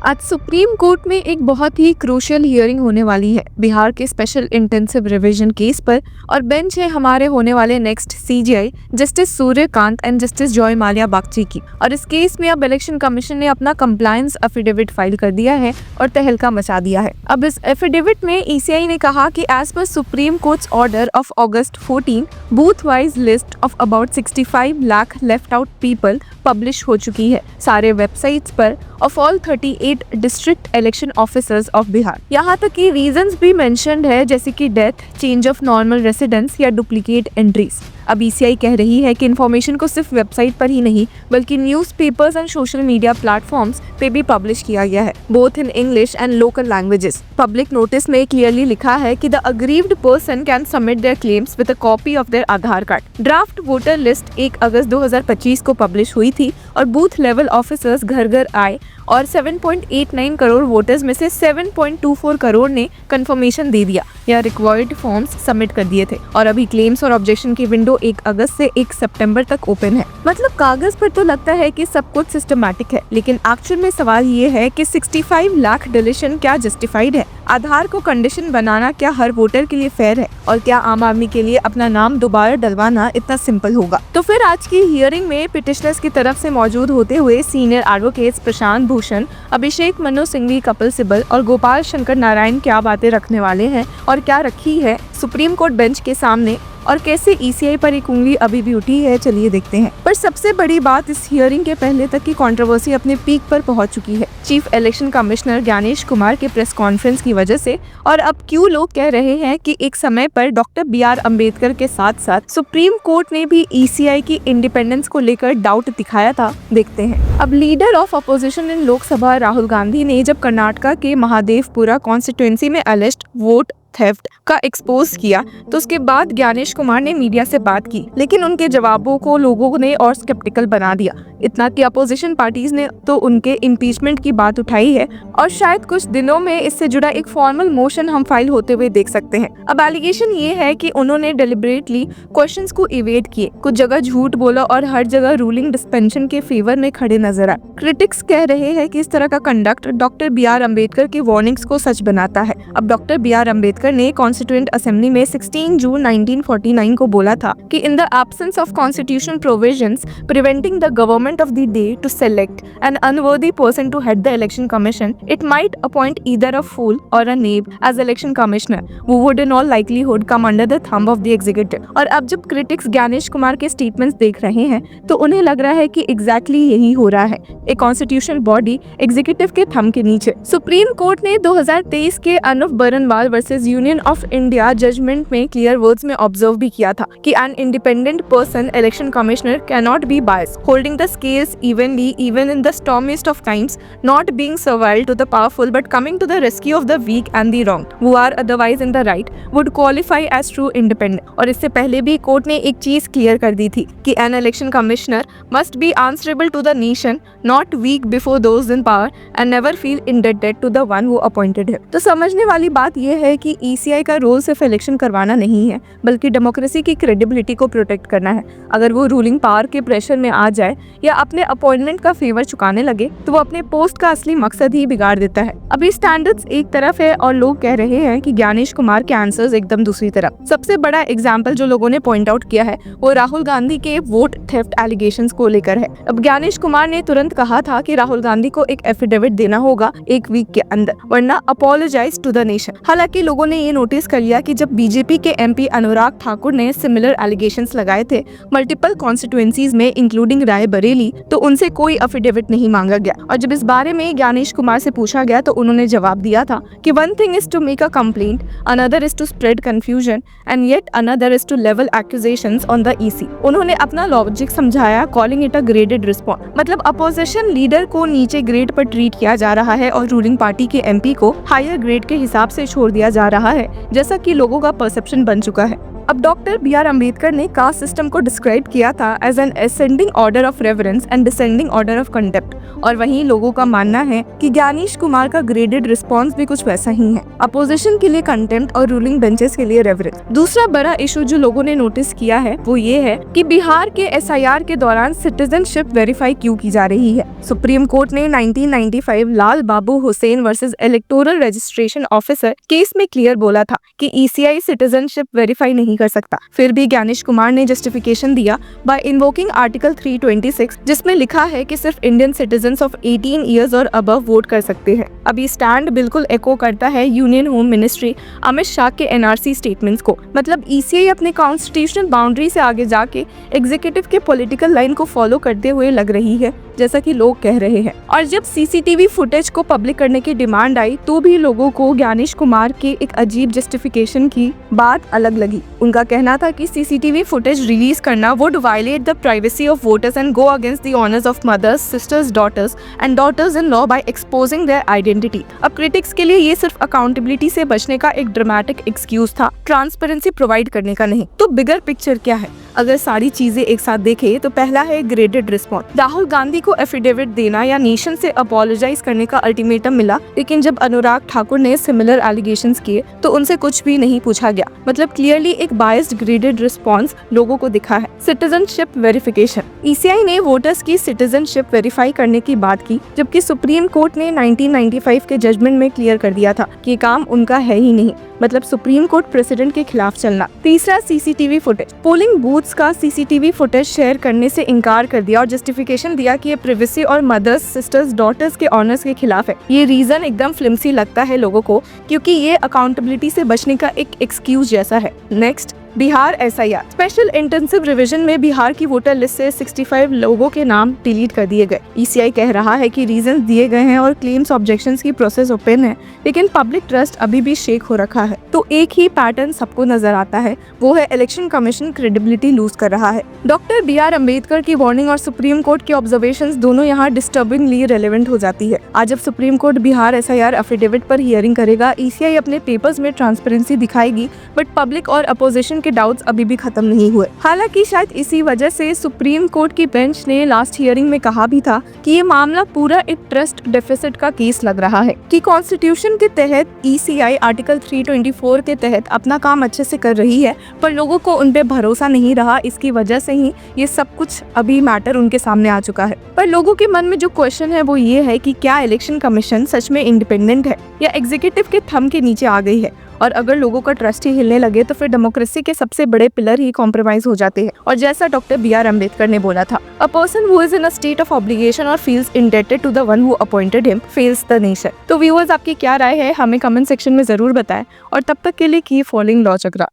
आज supreme court में एक बहुत ही क्रूशियल हियरिंग होने वाली है बिहार के स्पेशल इंटेंसिव रिवीजन केस पर। और बेंच है हमारे होने वाले next CJI justice Suryakant and justice Joy Mallya Bagchi की। और इस केस में अब इलेक्शन कमीशन ने अपना कंप्लायंस एफिडेविट फाइल कर दिया है और तहलका मचा दिया है। अब इस एफिडेविट में ईसीआई ने कहा कि as per Supreme Court's order of August 14 booth wise list of about 65 lakh left out people publish हो चुकी है सारे वेबसाइट्स पर of all 38 district election officers of Bihar. यहाँ तक कि रीजंस भी मेंशन्ड है जैसे कि death, change of normal residence या डुप्लीकेट एंट्रीज। अब ईसीआई कह रही है कि इन्फॉर्मेशन को सिर्फ वेबसाइट पर ही नहीं बल्कि newspapers and social media platforms पे भी पब्लिश किया गया है, both in English and local languages. Public notice में क्लियरली लिखा है कि the aggrieved person can submit there claims with a copy of their Aadhaar card. Draft voter list 1 अगस्त 2025 को पब्लिश हुई थी और बूथ लेवल ऑफिसर्स घर घर आए और 7.89 करोड़ वोटर्स में से 7.24 करोड़ ने कंफर्मेशन दे दिया या रिक्वायर्ड फॉर्म्स सबमिट कर दिए थे। और अभी क्लेम्स और ऑब्जेक्शन की विंडो 1 अगस्त से 1 सितंबर तक ओपन है। मतलब कागज पर तो लगता है कि सब कुछ सिस्टमैटिक है, लेकिन एक्चुअल में सवाल ये है कि 65 लाख डिलीशन क्या जस्टिफाइड है? आधार को कंडीशन बनाना क्या हर वोटर के लिए फेयर है? और क्या आम आदमी के लिए अपना नाम दोबारा डलवाना इतना सिंपल होगा? तो फिर आज की हियरिंग में पिटिशनर्स की तरफ से मौजूद होते हुए सीनियर एडवोकेट्स प्रशांत भूषण, अभिषेक मनु सिंघवी, कपिल सिब्बल और गोपाल शंकर नारायण क्या बातें रखने वाले हैं और क्या रखी है सुप्रीम कोर्ट बेंच के सामने, और कैसे ईसीआई पर एक उंगली अभी भी उठी है, चलिए देखते हैं। पर सबसे बड़ी बात, इस हियरिंग के पहले तक की कंट्रोवर्सी अपने पीक पर पहुंच चुकी है chief election commissioner Gyanesh Kumar के प्रेस कॉन्फ्रेंस की वजह से। और अब क्यों लोग कह रहे हैं कि एक समय पर डॉक्टर BR अम्बेडकर के साथ साथ सुप्रीम कोर्ट ने भी ईसीआई की इंडिपेंडेंस को लेकर डाउट दिखाया था, देखते हैं। अब leader of opposition in Lok Sabha Rahul Gandhi ने जब कर्नाटका के महादेवपुरा कॉन्स्टिट्यूएंसी में अलेज्ड वोट थेफ्ट का एक्सपोज किया तो उसके बाद ज्ञानेश कुमार ने मीडिया से बात की, लेकिन उनके जवाबों को लोगों ने और स्केप्टिकल बना दिया। इतना कि अपोजिशन पार्टीज ने तो उनके इम्पीचमेंट की बात उठाई है और शायद कुछ दिनों में इससे जुड़ा एक फॉर्मल मोशन हम फाइल होते हुए देख सकते हैं। अब एलिगेशन ये है कि उन्होंने डेलिब्रेटली क्वेश्चंस को इवेड किए, कुछ जगह झूठ बोला और हर जगह रूलिंग डिस्पेंशन के फेवर में खड़े नजर आए। क्रिटिक्स कह रहे हैं कि इस तरह का कंडक्ट डॉक्टर BR अम्बेडकर की वार्निंग्स को सच बनाता है। अब डॉक्टर BR अम्बेडकर ने कॉन्स्टिट्यूएंट असेंबली में 16 जून 1949 को बोला था कि in the absence of constitutional provisions preventing the government of the day to select an unworthy person to head the election commission, it might appoint either a fool or a knave as election commissioner who would in all likelihood come under the thumb of the executive। और अब जब critics Gyanesh Kumar के statements देख रहे हैं तो उन्हें लग रहा है कि एग्जैक्टली यही हो रहा है, एक कॉन्स्टिट्यूशनल बॉडी एग्जीक्यूटिव के थंब के नीचे। सुप्रीम कोर्ट ने 2023 के Anoop Barnwal versus Union of India judgment में क्लियर वर्ड्स में ऑब्जर्व भी किया था कि an independent person election commissioner can not be biased, holding the scales evenly even in the stormiest of times, not being servile to the powerful but coming to the rescue of the weak and the wrong who are otherwise in the right would qualify as true independent. और इससे पहले भी court ने एक चीज clear कर दी थी कि an election commissioner must be answerable to the nation, not weak before those in power and never feel indebted to the one who appointed him. तो समझने वाली बात यह है कि ईसीआई का रोल सिर्फ इलेक्शन करवाना नहीं है बल्कि डेमोक्रेसी की क्रेडिबिलिटी को प्रोटेक्ट करना है। अगर वो रूलिंग पावर के प्रेशर में आ जाए या अपने अपॉइंटमेंट का फेवर चुकाने लगे तो वो अपने पोस्ट का असली मकसद ही बिगाड़ देता है। अभी स्टैंडर्ड्स एक तरफ है और लोग कह रहे हैं कि ज्ञानेश कुमार के आंसर्स एकदम दूसरी तरफ। सबसे बड़ा एग्जाम्पल जो लोगों ने पॉइंट आउट किया है वो राहुल गांधी के वोट थेफ्ट एलिगेशंस को लेकर है। अब ज्ञानेश कुमार ने तुरंत कहा था कि राहुल गांधी को एक एफिडेविट देना होगा 1 वीक के अंदर, वरना अपोलोजाइज टू द नेशन। हालांकि लोगों ने ये नोटिस कर लिया कि जब बीजेपी के MP अनुराग ठाकुर ने सिमिलर एलिगेशंस लगाए थे मल्टीपल कॉन्स्टिट्यूएंसीज में इंक्लूडिंग रायबरेली, तो उनसे कोई एफिडेविट नहीं मांगा गया। और जब इस बारे में ज्ञानेश कुमार से पूछा गया तो उन्होंने जवाब दिया था कि one thing is to make a complaint, another is to spread confusion and yet another is to level accusations on the EC। उन्होंने अपना लॉजिक समझाया, calling it a graded response. मतलब अपोजिशन लीडर को नीचे ग्रेड पर treat किया जा रहा है और रूलिंग पार्टी के MP को हायर ग्रेड के हिसाब से छोड़ दिया जा रहा है, जैसा कि लोगों का परसेप्शन बन चुका है। अब डॉक्टर बी आर अम्बेडकर ने कास्ट सिस्टम को डिस्क्राइब किया था as an ascending order of reference and descending order of conduct, और वहीं लोगों का मानना है कि ज्ञानेश कुमार का ग्रेडेड रिस्पॉन्स भी कुछ वैसा ही है, अपोजिशन के लिए कंटेम्प्ट और रूलिंग बेंचेस के लिए रेफरेंस। दूसरा बड़ा इशू जो लोगों ने नोटिस किया है वो ये है कि बिहार के SIR के दौरान सिटीजनशिप वेरीफाई क्यों की जा रही है। सुप्रीम कोर्ट ने 1995 Lal Babu Hussain versus electoral registration officer case में क्लियर बोला था कि ECI सिटीजनशिप वेरीफाई नहीं कर सकता। फिर भी ज्ञानेश कुमार ने जस्टिफिकेशन दिया बाय इन्वोकिंग आर्टिकल 326, जिसमें लिखा है कि सिर्फ इंडियन सिटीजन्स ऑफ 18 ईयर्स और अबव वोट कर सकते हैं। अब ये स्टैंड बिल्कुल एको करता है union home ministry Amit Shah के NRC स्टेटमेंट्स को। मतलब ECI अपने कॉन्स्टिट्यूशनल बाउंड्री से आगे जाके एग्जीक्यूटिव के पॉलिटिकल लाइन को फॉलो करते हुए लग रही है, जैसा कि लोग कह रहे हैं। और जब CCTV फुटेज को पब्लिक करने की डिमांड आई तो भी लोगों को ज्ञानेश कुमार के एक अजीब जस्टिफिकेशन की बात अलग लगी। उनका कहना था कि CCTV फुटेज रिलीज करना would violate the privacy of voters and go against the honours of mothers, sisters, daughters and daughters in law by exposing their identity. अब क्रिटिक्स के लिए ये सिर्फ अकाउंटेबिलिटी से बचने का एक ड्रामेटिक एक्सक्यूज था, ट्रांसपेरेंसी प्रोवाइड करने का नहीं। तो बिगर पिक्चर क्या है? अगर सारी चीजें एक साथ देखें तो पहला है ग्रेडेड रिस्पॉन्स। राहुल गांधी को एफिडेविट देना या नेशन से अपोलोजाइज करने का अल्टीमेटम मिला, लेकिन जब अनुराग ठाकुर ने सिमिलर एलिगेशंस किए तो उनसे कुछ भी नहीं पूछा गया। मतलब क्लियरली एक बायस्ड ग्रेडेड रिस्पॉन्स लोगों को दिखा है। सिटीजनशिप वेरिफिकेशन, ECI ने वोटर्स की सिटीजनशिप वेरीफाई करने की बात की, जबकि सुप्रीम कोर्ट ने 1995 के जजमेंट में क्लियर कर दिया था कि काम उनका है ही नहीं। मतलब सुप्रीम कोर्ट प्रेसिडेंट के खिलाफ चलना। तीसरा CCTV फुटेज, पोलिंग बूथ्स का CCTV फुटेज शेयर करने से इनकार कर दिया और जस्टिफिकेशन दिया कि ये प्रिवेसी और मदर्स, सिस्टर्स, डॉटर्स के ऑनर्स के खिलाफ है। ये रीजन एकदम फ्लिम्सी लगता है लोगों को, क्योंकि ये अकाउंटेबिलिटी से बचने का एक एक्सक्यूज जैसा है। Next, Bihar SIR special intensive revision में बिहार की वोटर लिस्ट से 65 लोगों के नाम डिलीट कर दिए गए। ECI कह रहा है कि रीजंस दिए गए हैं और क्लेम्स ऑब्जेक्शंस की प्रोसेस ओपन है, लेकिन पब्लिक ट्रस्ट अभी भी शेक हो रखा है। तो एक ही पैटर्न सबको नजर आता है, वो है इलेक्शन कमीशन क्रेडिबिलिटी लूज कर रहा है। डॉक्टर BR अम्बेडकर की वार्निंग और सुप्रीम कोर्ट के ऑब्जर्वेशंस दोनों यहाँ डिस्टर्बिंगली रेलेवेंट हो जाती है। आज जब supreme court Bihar SIR affidavit पर हियरिंग करेगा, ECI अपने पेपर्स में ट्रांसपेरेंसी दिखाएगी, बट पब्लिक और अपोजिशन के डाउट्स अभी भी खत्म नहीं हुए। हालांकि शायद इसी वजह से सुप्रीम कोर्ट की बेंच ने लास्ट हियरिंग में कहा भी था कि ये मामला पूरा एक ट्रस्ट डेफिसिट का केस लग रहा है, कि कॉन्स्टिट्यूशन के तहत ECI आर्टिकल 324 के तहत अपना काम अच्छे से कर रही है, पर लोगों को उन पे भरोसा नहीं रहा। इसकी वजह से ही ये सब कुछ अभी मैटर उनके सामने आ चुका है। पर लोगों के मन में जो क्वेश्चन है वो ये है कि क्या इलेक्शन कमीशन सच में इंडिपेंडेंट है या एग्जीक्यूटिव के थंब के नीचे आ गई है? और अगर लोगों का ट्रस्ट ही हिलने लगे तो फिर डेमोक्रेसी के सबसे बड़े पिलर ही कॉम्प्रोमाइज हो जाते हैं। और जैसा डॉक्टर BR अम्बेडकर ने बोला था, a person who is in a state of obligation और feels indebted to the one who appointed him fails the nation. तो व्यूअर्स, आपकी क्या राय है हमें कमेंट सेक्शन में जरूर बताएं, और तब तक के लिए कीप फॉलोइंग लॉ चक्रा।